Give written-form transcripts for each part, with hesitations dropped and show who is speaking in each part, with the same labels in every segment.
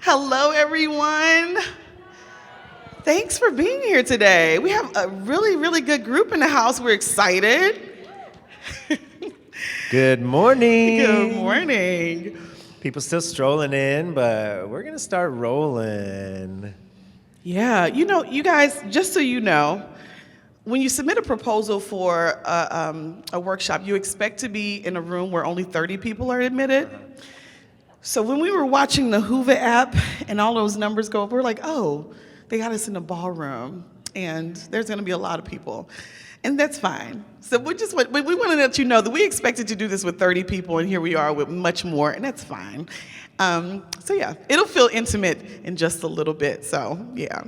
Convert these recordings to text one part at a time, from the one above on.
Speaker 1: Hello, everyone. Thanks for being here today. We have a really, really good group in the house. We're excited.
Speaker 2: Good morning.
Speaker 1: Good morning.
Speaker 2: People still strolling in, but we're going to start rolling.
Speaker 1: Yeah, you guys, just so you know, when you submit a proposal for a workshop, you expect to be in a room where only 30 people are admitted. So when we were watching the Hoover app and all those numbers go up, we're like, oh, they got us in a ballroom, and there's going to be a lot of people. And that's fine. So we want to let you know that we expected to do this with 30 people, and here we are with much more, and that's fine. So yeah, it'll feel intimate in just a little bit, so yeah.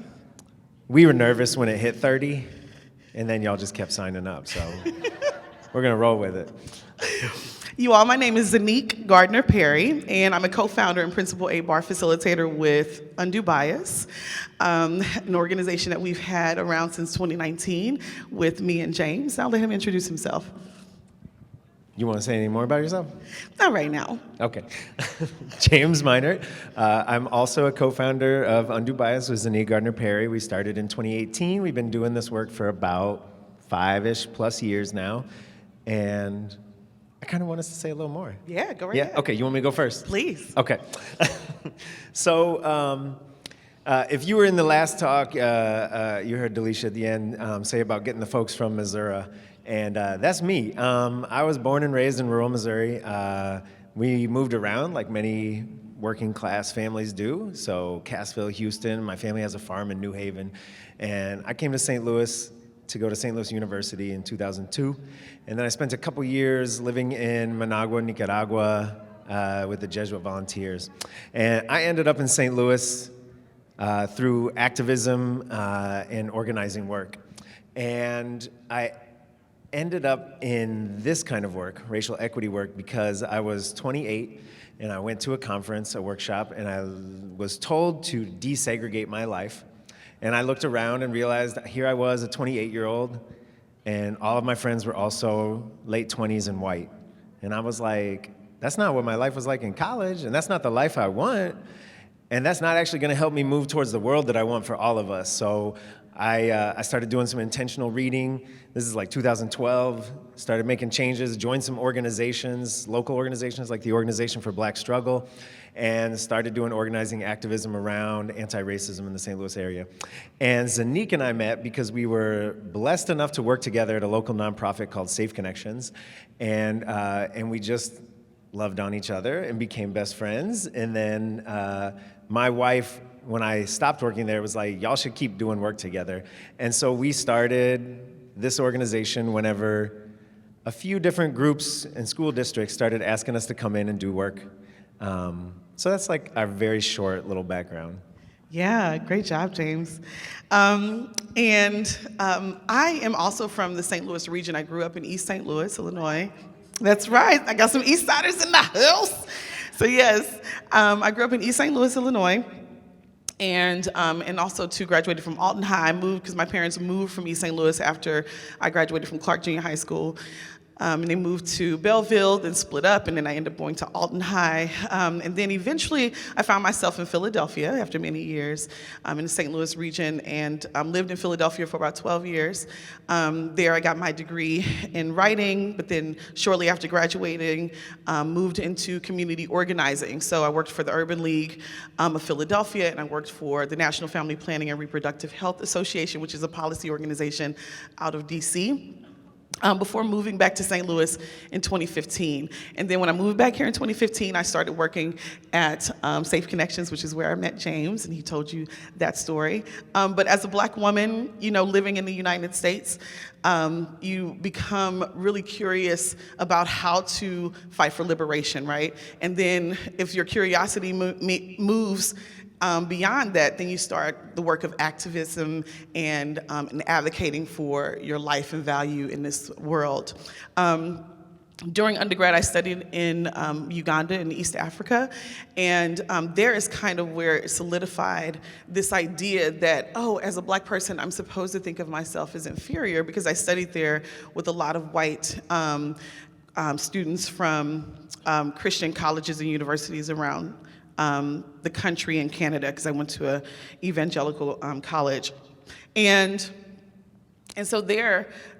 Speaker 2: We were nervous when it hit 30, and then y'all just kept signing up, so we're going to roll with it.
Speaker 1: You all, my name is Zenique Gardner Perry, and I'm a co-founder and principal A-Bar facilitator with Undue Bias, an organization that we've had around since 2019 with me and James. I'll let him introduce himself.
Speaker 2: You want to say any more about yourself?
Speaker 1: Not right now.
Speaker 2: Okay. James Meinert. I'm also a co-founder of Undue Bias with Zenique Gardner Perry. We started in 2018. We've been doing this work for about 5-ish plus years now, and I kind of want us to say a little more.
Speaker 1: Yeah, go right ahead.
Speaker 2: Okay, you want me to go first?
Speaker 1: Please.
Speaker 2: Okay. So if you were in the last talk, you heard Delisha at the end say about getting the folks from Missouri, and that's me. I was born and raised in rural Missouri. We moved around like many working class families do, so Cassville, Houston. My family has a farm in New Haven, and I came to St. Louis to go to St. Louis University in 2002. And then I spent a couple years living in Managua, Nicaragua, with the Jesuit volunteers. And I ended up in St. Louis through activism and organizing work. And I ended up in this kind of work, racial equity work, because I was 28 and I went to a conference, a workshop, and I was told to desegregate my life. And I looked around and realized that here I was, a 28-year-old, and all of my friends were also late 20s and white. And I was like, that's not what my life was like in college, and that's not the life I want, and that's not actually gonna help me move towards the world that I want for all of us. So I started doing some intentional reading. This is like 2012, started making changes, joined some organizations, local organizations like the Organization for Black Struggle, and started doing organizing activism around anti-racism in the St. Louis area. And Zenique and I met because we were blessed enough to work together at a local nonprofit called Safe Connections, and we just loved on each other and became best friends. And then my wife, when I stopped working there, was like, y'all should keep doing work together. And so we started this organization whenever a few different groups and school districts started asking us to come in and do work. So that's like our very short little background.
Speaker 1: Yeah, great job, James. I am also from the St. Louis region. I grew up in East St. Louis, Illinois. That's right, I got some East Siders in the house. So yes, I grew up in East St. Louis, Illinois. And also too graduated from Alton High. I moved because my parents moved from East St. Louis after I graduated from Clark Junior High School. And they moved to Belleville, then split up, and then I ended up going to Alton High. And then eventually I found myself in Philadelphia after many years in the St. Louis region, and lived in Philadelphia for about 12 years. There I got my degree in writing, but then shortly after graduating, moved into community organizing. So I worked for the Urban League of Philadelphia, and I worked for the National Family Planning and Reproductive Health Association, which is a policy organization out of DC. Before moving back to St. Louis in 2015. And then when I moved back here in 2015, I started working at Safe Connections, which is where I met James, and he told you that story. But as a Black woman, living in the United States, you become really curious about how to fight for liberation, right? And then if your curiosity moves beyond that, then you start the work of activism and advocating for your life and value in this world. During undergrad, I studied in Uganda in East Africa, and there is kind of where it solidified this idea that, oh, as a Black person, I'm supposed to think of myself as inferior because I studied there with a lot of white students from Christian colleges and universities around the country in Canada, because I went to a evangelical college. And so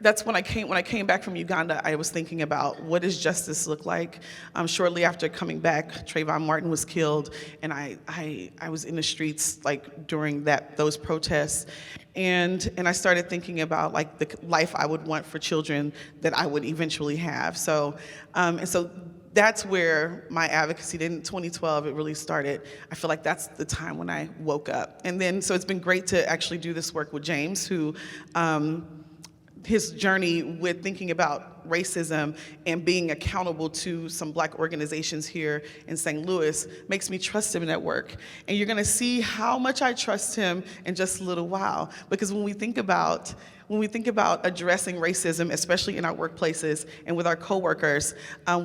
Speaker 1: that's when I came back from Uganda, I was thinking about what does justice look like? Shortly after coming back, Trayvon Martin was killed, and I was in the streets like during those protests, and I started thinking about like the life I would want for children that I would eventually have. So that's where my advocacy did. In 2012, it really started. I feel like that's the time when I woke up. And then, so it's been great to actually do this work with James, who, his journey with thinking about racism and being accountable to some Black organizations here in St. Louis makes me trust him in that work. And you're gonna see how much I trust him in just a little while. Because when we think about addressing racism, especially in our workplaces and with our coworkers,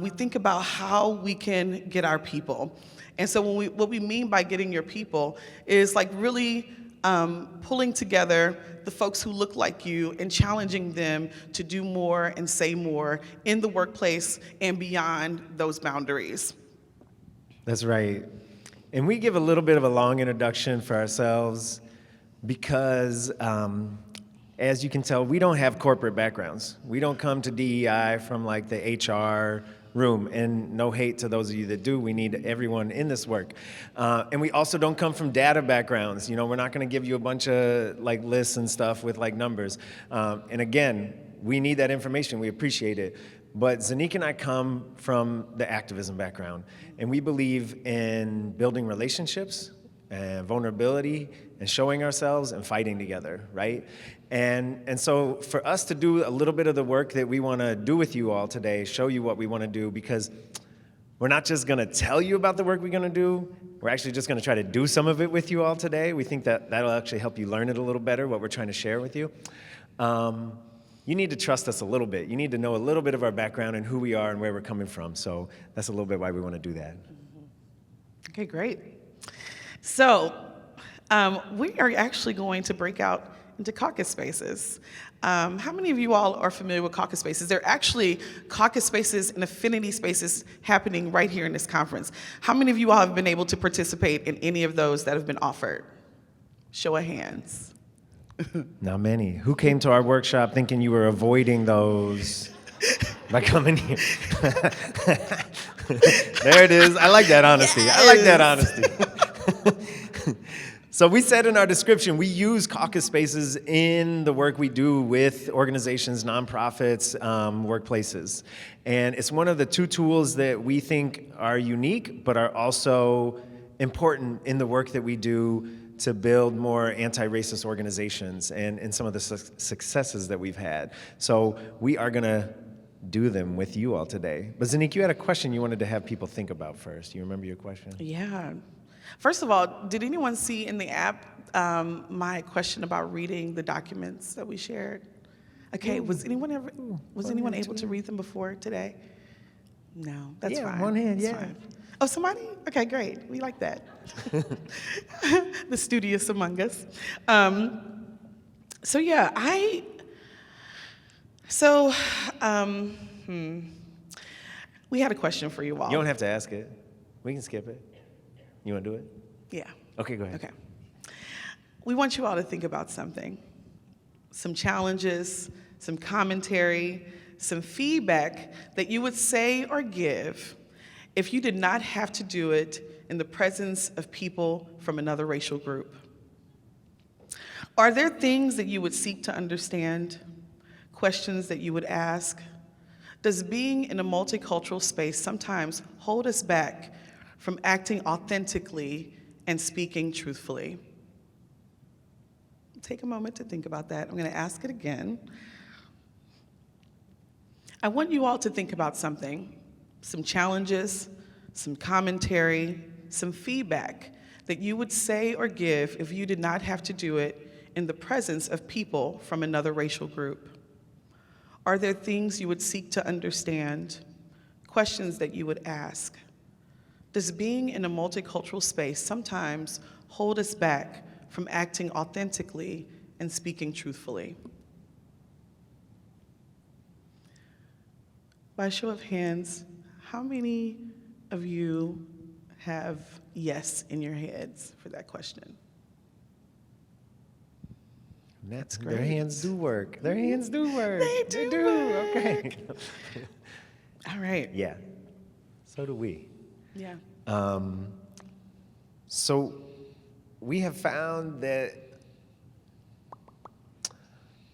Speaker 1: we think about how we can get our people. And so what we mean by getting your people is like really pulling together the folks who look like you and challenging them to do more and say more in the workplace and beyond those boundaries.
Speaker 2: That's right. And we give a little bit of a long introduction for ourselves because, as you can tell, we don't have corporate backgrounds. We don't come to DEI from like the HR room, and no hate to those of you that do. We need everyone in this work. And we also don't come from data backgrounds. You know, we're not gonna give you a bunch of like lists and stuff with like numbers. And again, we need that information, we appreciate it. But Zenique and I come from the activism background, and we believe in building relationships and vulnerability and showing ourselves and fighting together, right? And so for us to do a little bit of the work that we want to do with you all today, show you what we want to do, because we're not just going to tell you about the work we're going to do, we're actually just going to try to do some of it with you all today. We think that that'll actually help you learn it a little better, what we're trying to share with you. You need to trust us a little bit. You need to know a little bit of our background and who we are and where we're coming from. So that's a little bit why we want to do that.
Speaker 1: Okay, great. So we are actually going to break out into caucus spaces. How many of you all are familiar with caucus spaces? There are actually caucus spaces and affinity spaces happening right here in this conference. How many of you all have been able to participate in any of those that have been offered? Show of hands.
Speaker 2: Not many. Who came to our workshop thinking you were avoiding those by coming here? There it is. I like that honesty. Yes. I like that honesty. So we said in our description, we use caucus spaces in the work we do with organizations, nonprofits, workplaces. And it's one of the two tools that we think are unique, but are also important in the work that we do to build more anti-racist organizations and some of the successes that we've had. So we are gonna do them with you all today. But Zenique, you had a question you wanted to have people think about first. You remember your question?
Speaker 1: Yeah. First of all, did anyone see in the app my question about reading the documents that we shared? Okay, was anyone able to read them before today? No, that's fine.
Speaker 2: One hand,
Speaker 1: that's
Speaker 2: yeah.
Speaker 1: fine. Oh, somebody? Okay, great. We like that. The studious among us. We had a question for you all.
Speaker 2: You don't have to ask it. We can skip it. You want to do it?
Speaker 1: Yeah.
Speaker 2: Okay, go ahead.
Speaker 1: Okay. We want you all to think about something. Some challenges, some commentary, some feedback that you would say or give if you did not have to do it in the presence of people from another racial group. Are there things that you would seek to understand? Questions that you would ask? Does being in a multicultural space sometimes hold us back from acting authentically and speaking truthfully? Take a moment to think about that. I'm going to ask it again. I want you all to think about something, some challenges, some commentary, some feedback that you would say or give if you did not have to do it in the presence of people from another racial group. Are there things you would seek to understand, questions that you would ask? Does being in a multicultural space sometimes hold us back from acting authentically and speaking truthfully? By a show of hands, how many of you have yes in your heads for that question.
Speaker 2: That's
Speaker 1: great.
Speaker 2: Their hands do work. Their hands do work.
Speaker 1: They do work.
Speaker 2: Okay.
Speaker 1: All right.
Speaker 2: Yeah. So do we.
Speaker 1: Yeah.
Speaker 2: So we have found that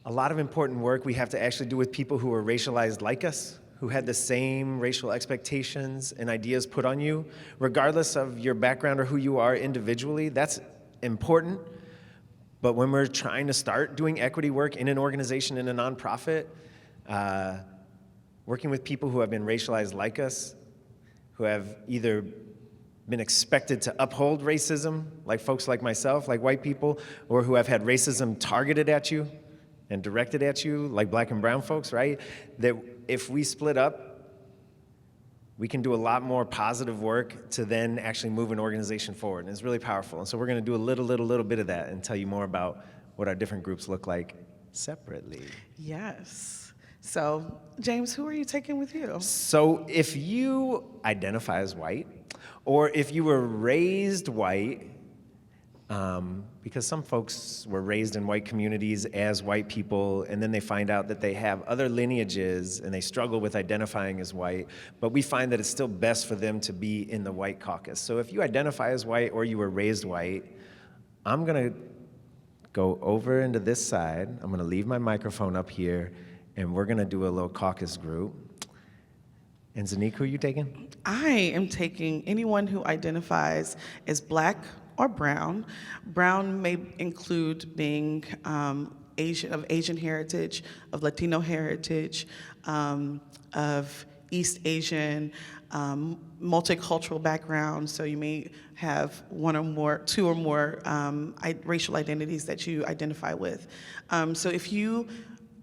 Speaker 2: a lot of important work we have to actually do with people who are racialized like us, who had the same racial expectations and ideas put on you, regardless of your background or who you are individually. That's important. But when we're trying to start doing equity work in an organization, in a nonprofit, working with people who have been racialized like us, who have either been expected to uphold racism, like folks like myself, like white people, or who have had racism targeted at you and directed at you, like black and brown folks, right? That if we split up, we can do a lot more positive work to then actually move an organization forward. And it's really powerful. And so we're going to do a little bit of that and tell you more about what our different groups look like separately.
Speaker 1: Yes. So, James, who are you taking with you?
Speaker 2: So if you identify as white, or if you were raised white, because some folks were raised in white communities as white people, and then they find out that they have other lineages and they struggle with identifying as white, but we find that it's still best for them to be in the white caucus. So if you identify as white or you were raised white, I'm gonna go over into this side. I'm gonna leave my microphone up here, and we're gonna do a little caucus group. And Zenique, who are you taking?
Speaker 1: I am taking anyone who identifies as black or brown. Brown may include being Asian heritage, of Latino heritage, of East Asian, multicultural background. So you may have two or more racial identities that you identify with. So if you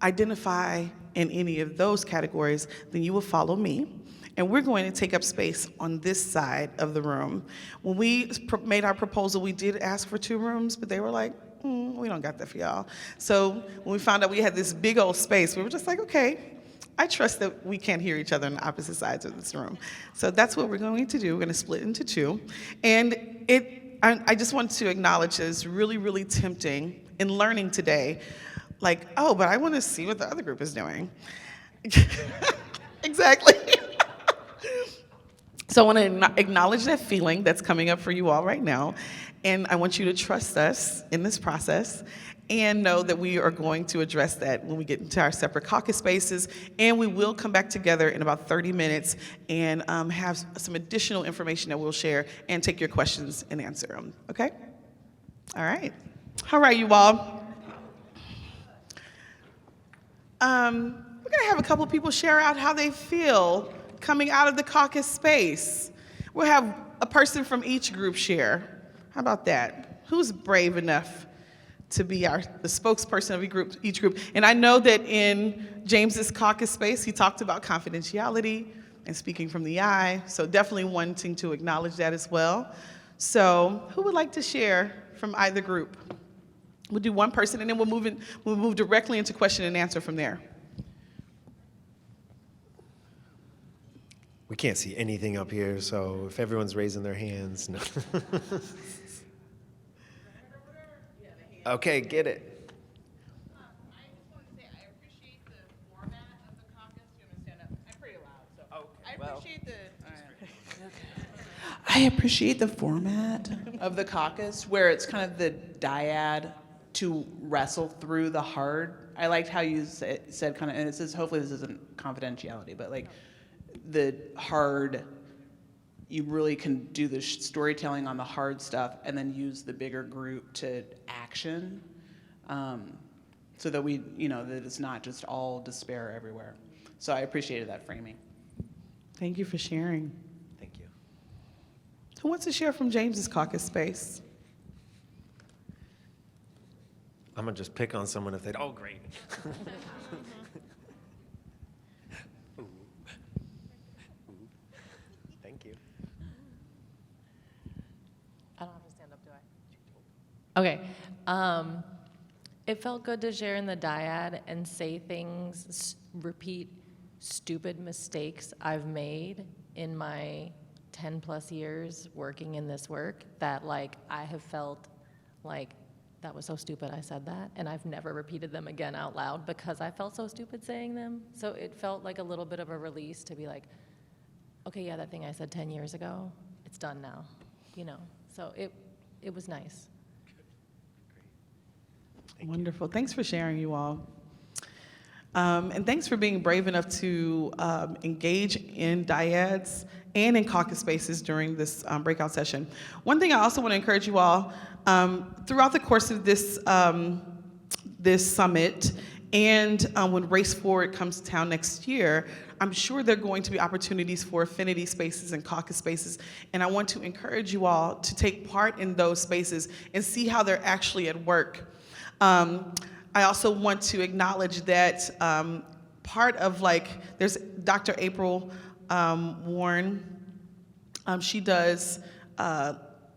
Speaker 1: identify in any of those categories, then you will follow me. And we're going to take up space on this side of the room. When we made our proposal, we did ask for 2 rooms, but they were like, we don't got that for y'all. So when we found out we had this big old space, we were just like, okay, I trust that we can't hear each other on the opposite sides of this room. So that's what we're going to do. We're going to split into 2. And I just want to acknowledge that it's really, really tempting in learning today, like, oh, but I want to see what the other group is doing. Exactly. So I want to acknowledge that feeling that's coming up for you all right now, and I want you to trust us in this process and know that we are going to address that when we get into our separate caucus spaces, and we will come back together in about 30 minutes and have some additional information that we'll share and take your questions and answer them, okay? All right. All right, you all. We're gonna have a couple people share out how they feel coming out of the caucus space. We'll have a person from each group share. How about that? Who's brave enough to be the spokesperson of each group? And I know that in James's caucus space, he talked about confidentiality and speaking from the eye, so definitely wanting to acknowledge that as well. So who would like to share from either group? We'll do one person, and then we'll move directly into question and answer from there.
Speaker 2: We can't see anything up here, so if everyone's raising their hands, no. Okay, get it.
Speaker 3: I just want to say I appreciate the format of the caucus. You want to stand up? I'm pretty loud, so I appreciate the format of the caucus, where it's kind of the dyad to wrestle through the hard. I liked how you said kind of, and it says hopefully this isn't confidentiality, but like the hard. You really can do the storytelling on the hard stuff and then use the bigger group to action, so that that it's not just all despair everywhere. So I appreciated that framing.
Speaker 1: Thank you for sharing.
Speaker 2: Thank you.
Speaker 1: Who wants to share from James's caucus space?
Speaker 2: I'm gonna just pick on someone if oh, great. Thank you.
Speaker 4: I don't have to stand up, do I? Okay. It felt good to share in the dyad and say things, repeat stupid mistakes I've made in my 10 plus years working in this work that like I have felt like that was so stupid I said that, and I've never repeated them again out loud because I felt so stupid saying them. So it felt like a little bit of a release to be like, okay, yeah, that thing I said 10 years ago, it's done now, you know. So it was nice.
Speaker 1: Wonderful. Thanks for sharing, you all. And thanks for being brave enough to engage in dyads and in caucus spaces during this breakout session. One thing I also want to encourage you all, throughout the course of this, this summit, and when Race Forward comes to town next year, I'm sure there are going to be opportunities for affinity spaces and caucus spaces, and I want to encourage you all to take part in those spaces and see how they're actually at work. I also want to acknowledge that part of there's Dr. April Warren, she does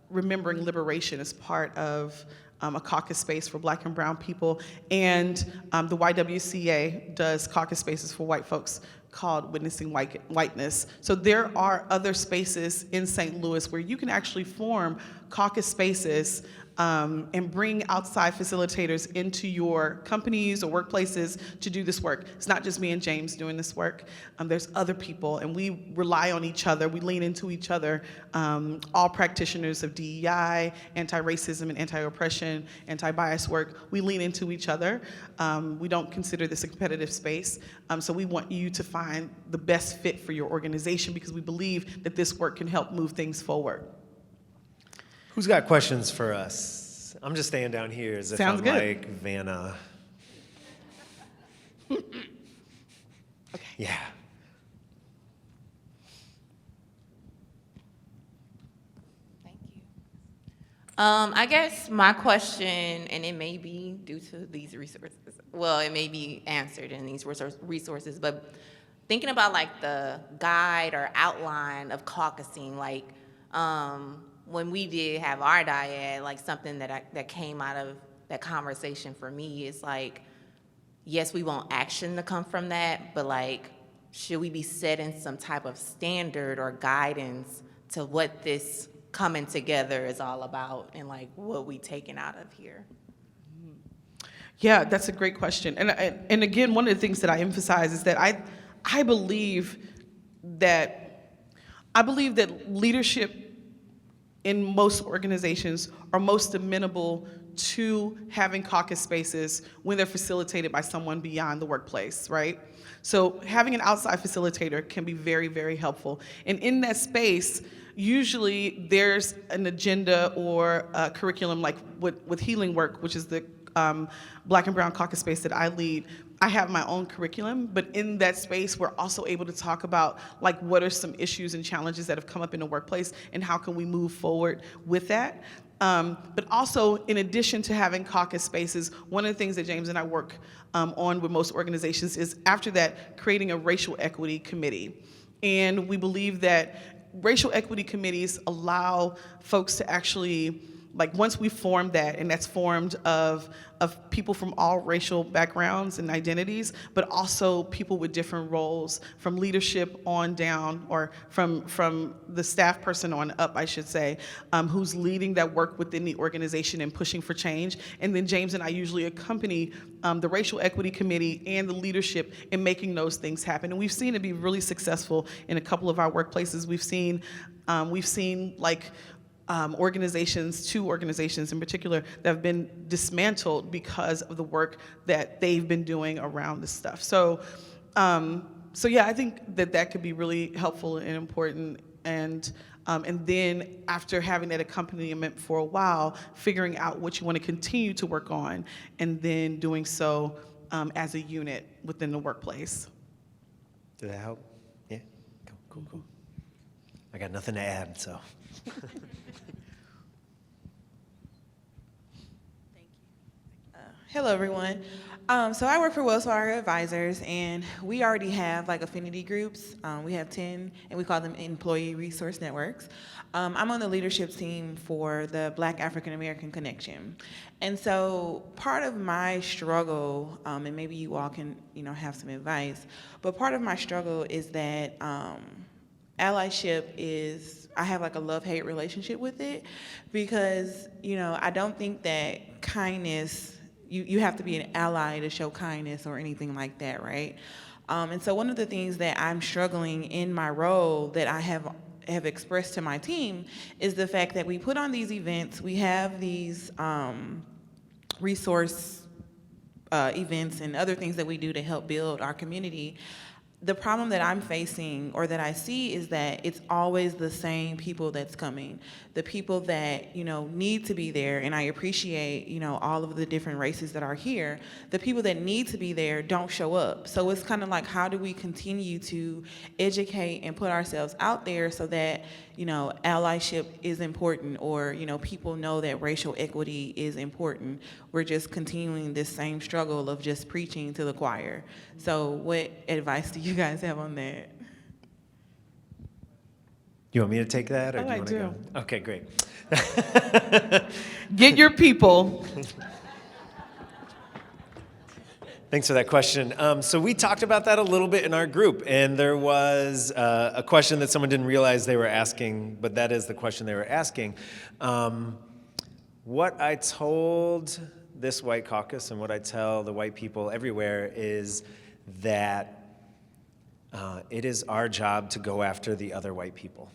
Speaker 1: Remembering Liberation as part of a caucus space for Black and brown people, and the YWCA does caucus spaces for white folks called Witnessing Whiteness. So there are other spaces in St. Louis where you can actually form caucus spaces and bring outside facilitators into your companies or workplaces to do this work. It's not just me and James doing this work. There's other people, and we rely on each other. We lean into each other, all practitioners of DEI, anti-racism and anti-oppression, anti-bias work. We lean into each other. We don't consider this a competitive space. So we want you to find the best fit for your organization because we believe that this work can help move things forward.
Speaker 2: Who's got questions for us? I'm just staying down here as if
Speaker 1: Sounds
Speaker 2: I'm
Speaker 1: good.
Speaker 2: like Vanna.
Speaker 1: Okay.
Speaker 2: Yeah.
Speaker 5: Thank you. I guess my question, and it may be due to these resources, well, it may be answered in these resources, but thinking about like the guide or outline of caucusing, like when we did have our dyad, like something that came out of that conversation for me is like, yes, we want action to come from that, but like, should we be setting some type of standard or guidance to what this coming together is all about and like what we taking out of here?
Speaker 1: Yeah, that's a great question. And again, one of the things that I emphasize is that I believe that leadership in most organizations are most amenable to having caucus spaces when they're facilitated by someone beyond the workplace, right? So having an outside facilitator can be very, very helpful. And in that space, usually there's an agenda or a curriculum, like with healing work, which is the Black and brown caucus space that I lead. I have my own curriculum, but in that space, we're also able to talk about like what are some issues and challenges that have come up in the workplace and how can we move forward with that. But also, in addition to having caucus spaces, one of the things that James and I work on with most organizations is after that, creating a racial equity committee. And we believe that racial equity committees allow folks to actually, like once we form that, and that's formed of people from all racial backgrounds and identities, but also people with different roles, from leadership on down, or from the staff person on up, I should say, who's leading that work within the organization and pushing for change. And then James and I usually accompany the racial equity committee and the leadership in making those things happen. And we've seen it be really successful in a couple of our workplaces. We've seen like organizations, 2 organizations in particular, that have been dismantled because of the work that they've been doing around this stuff. So yeah, I think that could be really helpful and important. And then after having that accompaniment for a while, figuring out what you want to continue to work on, and then doing so as a unit within the workplace.
Speaker 2: Did that help? Yeah? Cool. I got nothing to add, so.
Speaker 6: Hello, everyone. So I work for Wells Fargo Advisors, and we already have like affinity groups. We have 10, and we call them employee resource networks. I'm on the leadership team for the Black African American Connection. And so part of my struggle, and maybe you all can, have some advice, but part of my struggle is that allyship is, I have like a love-hate relationship with it, because, you know, I don't think that kindness, you have to be an ally to show kindness or anything like that, right? And so one of the things that I'm struggling in my role that I have expressed to my team is the fact that we put on these events, we have these resource events and other things that we do to help build our community. The problem that I'm facing, or that I see, is that it's always the same people that's coming. The people that, you know, need to be there, and I appreciate, you know, all of the different races that are here. The people that need to be there don't show up. So it's kind of like, how do we continue to educate and put ourselves out there so that, you know, allyship is important, or, you know, people know that racial equity is important. We're just continuing this same struggle of just preaching to the choir. So what advice do you guys have on that?
Speaker 2: You want me to take that, or
Speaker 1: Oh,
Speaker 2: do you
Speaker 1: I
Speaker 2: want to
Speaker 1: do.
Speaker 2: go? Okay, great.
Speaker 1: Get your people.
Speaker 2: Thanks for that question. So we talked about that a little bit in our group, and there was a question that someone didn't realize they were asking, but that is the question they were asking. What I told this white caucus and what I tell the white people everywhere is that it is our job to go after the other white people.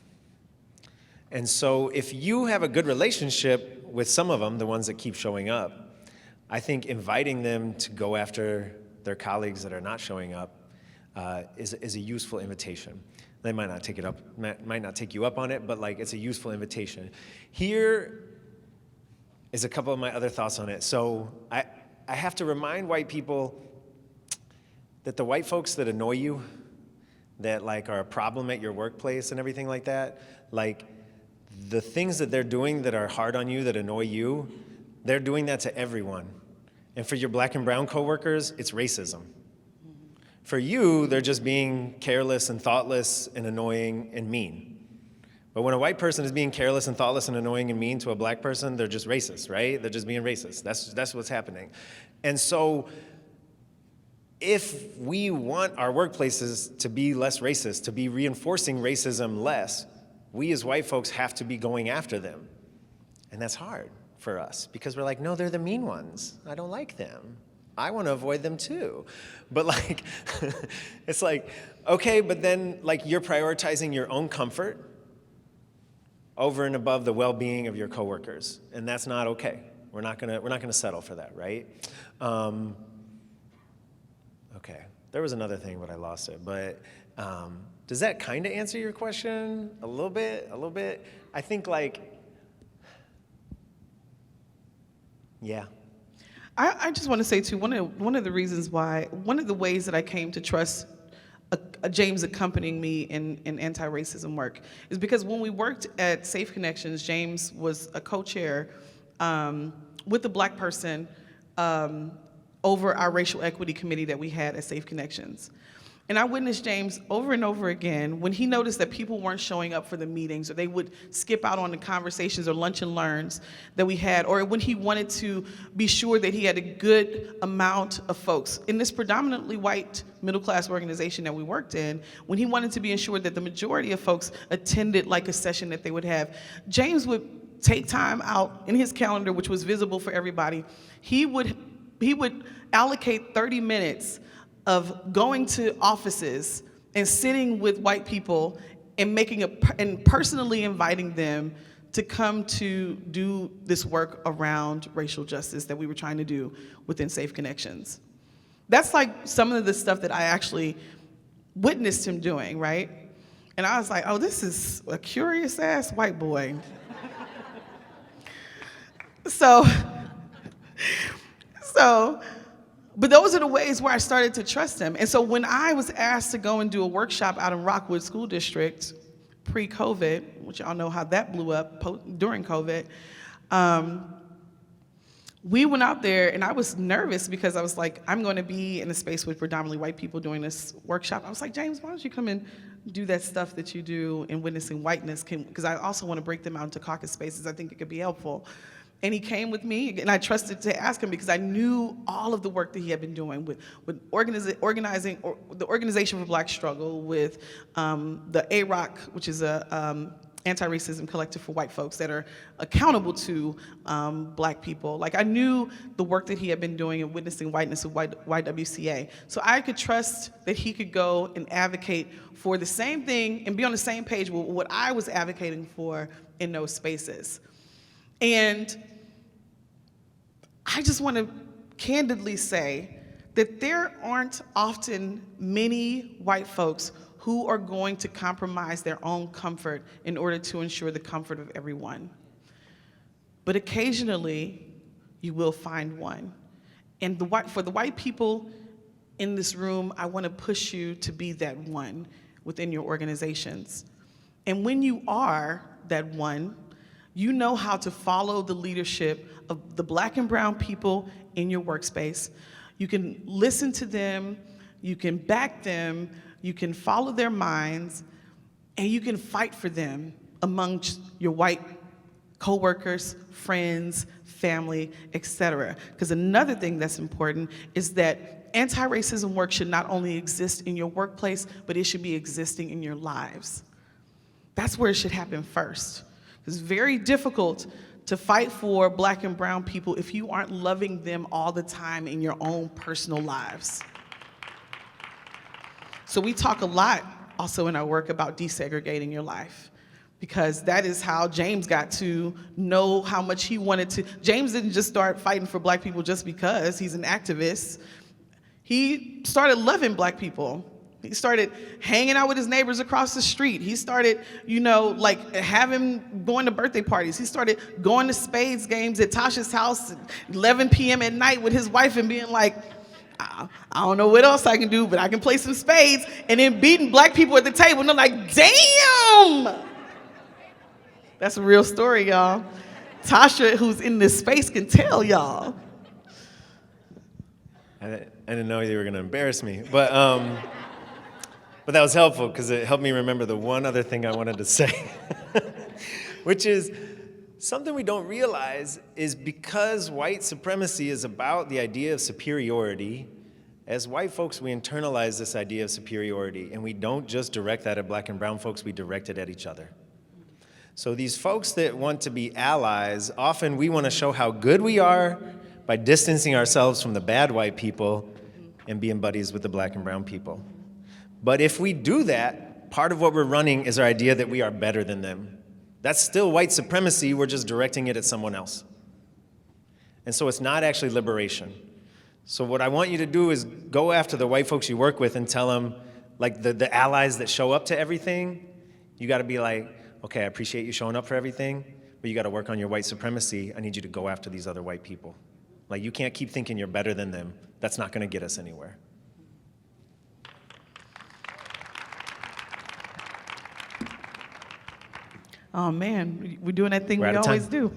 Speaker 2: And so if you have a good relationship with some of them, the ones that keep showing up, I think inviting them to go after their colleagues that are not showing up is a useful invitation. They might not take you up on it, but like, it's a useful invitation. Here is a couple of my other thoughts on it. So I have to remind white people that the white folks that annoy you, that like are a problem at your workplace and everything like that, like the things that they're doing that are hard on you, that annoy you, they're doing that to everyone. And for your black and brown coworkers, it's racism. For you, they're just being careless and thoughtless and annoying and mean. But when a white person is being careless and thoughtless and annoying and mean to a black person, they're just racist, right? They're just being racist. That's what's happening. And so if we want our workplaces to be less racist, to be reinforcing racism less, we as white folks have to be going after them. And that's hard for us, because we're like, no, they're the mean ones. I don't like them. I want to avoid them too. But like, it's like, okay, but then like you're prioritizing your own comfort over and above the well-being of your coworkers, and that's not okay. We're not gonna settle for that, right? Okay, there was another thing, but I lost it. But does that kind of answer your question a little bit? I think like, yeah.
Speaker 1: I just want to say too, one of the reasons why, one of the ways that I came to trust James accompanying me in anti-racism work is because when we worked at Safe Connections, James was a co-chair with a black person over our racial equity committee that we had at Safe Connections. And I witnessed James over and over again when he noticed that people weren't showing up for the meetings, or they would skip out on the conversations or lunch and learns that we had, or when he wanted to be sure that he had a good amount of folks. In this predominantly white middle-class organization that we worked in, when he wanted to be ensured that the majority of folks attended like a session that they would have, James would take time out in his calendar, which was visible for everybody. He would allocate 30 minutes of going to offices and sitting with white people and and personally inviting them to come to do this work around racial justice that we were trying to do within Safe Connections. That's like some of the stuff that I actually witnessed him doing, right? And I was like, oh, this is a curious ass white boy. But those are the ways where I started to trust him. And so when I was asked to go and do a workshop out in Rockwood School District pre-COVID, which y'all know how that blew up during COVID, we went out there and I was nervous because I was like, I'm going to be in a space with predominantly white people doing this workshop. I was like, James, why don't you come and do that stuff that you do in witnessing whiteness? Because I also want to break them out into caucus spaces. I think it could be helpful. And he came with me, and I trusted to ask him because I knew all of the work that he had been doing with organizing the Organization for Black Struggle, with the AROC, which is a anti-racism collective for white folks that are accountable to Black people. Like, I knew the work that he had been doing in Witnessing Whiteness with YWCA. So I could trust that he could go and advocate for the same thing and be on the same page with what I was advocating for in those spaces. And I just want to candidly say that there aren't often many white folks who are going to compromise their own comfort in order to ensure the comfort of everyone. But occasionally, you will find one. And for the white people in this room, I want to push you to be that one within your organizations. And when you are that one, you know how to follow the leadership of the Black and brown people in your workspace. You can listen to them, you can back them, you can follow their minds, and you can fight for them amongst your white coworkers, friends, family, etc. Because another thing that's important is that anti-racism work should not only exist in your workplace, but it should be existing in your lives. That's where it should happen first. It's very difficult to fight for Black and brown people if you aren't loving them all the time in your own personal lives. So we talk a lot also in our work about desegregating your life, because that is how James got to know how much he wanted to. James didn't just start fighting for Black people just because he's an activist. He started loving Black people. He started hanging out with his neighbors across the street. He started, like having, going to birthday parties. He started going to spades games at Tasha's house at 11 p.m. at night with his wife and being like, I don't know what else I can do, but I can play some spades, and then beating Black people at the table. And they're like, damn! That's a real story, y'all. Tasha, who's in this space, can tell y'all.
Speaker 2: I didn't know you were going to embarrass me, but that was helpful because it helped me remember the one other thing I wanted to say, which is something we don't realize is because white supremacy is about the idea of superiority. As white folks, we internalize this idea of superiority, and we don't just direct that at Black and brown folks, we direct it at each other. So these folks that want to be allies, often we want to show how good we are by distancing ourselves from the bad white people and being buddies with the Black and brown people. But if we do that, part of what we're running is our idea that we are better than them. That's still white supremacy, we're just directing it at someone else. And so it's not actually liberation. So what I want you to do is go after the white folks you work with and tell them, like the allies that show up to everything, you gotta be like, okay, I appreciate you showing up for everything, but you gotta work on your white supremacy. I need you to go after these other white people. Like, you can't keep thinking you're better than them. That's not gonna get us anywhere.
Speaker 1: Oh man, we're doing that thing
Speaker 2: We're
Speaker 1: we
Speaker 2: out of
Speaker 1: always
Speaker 2: time.
Speaker 1: do.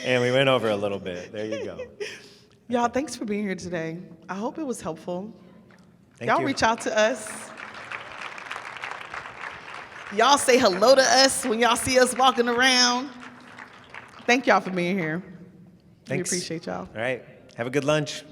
Speaker 2: And we went over a little bit. There you go.
Speaker 1: Y'all, thanks for being here today. I hope it was helpful.
Speaker 2: Thank
Speaker 1: Y'all
Speaker 2: you.
Speaker 1: reach out to us. Y'all say hello to us when y'all see us walking around. Thank y'all for being here.
Speaker 2: Thanks.
Speaker 1: We appreciate y'all.
Speaker 2: All right. Have a good lunch.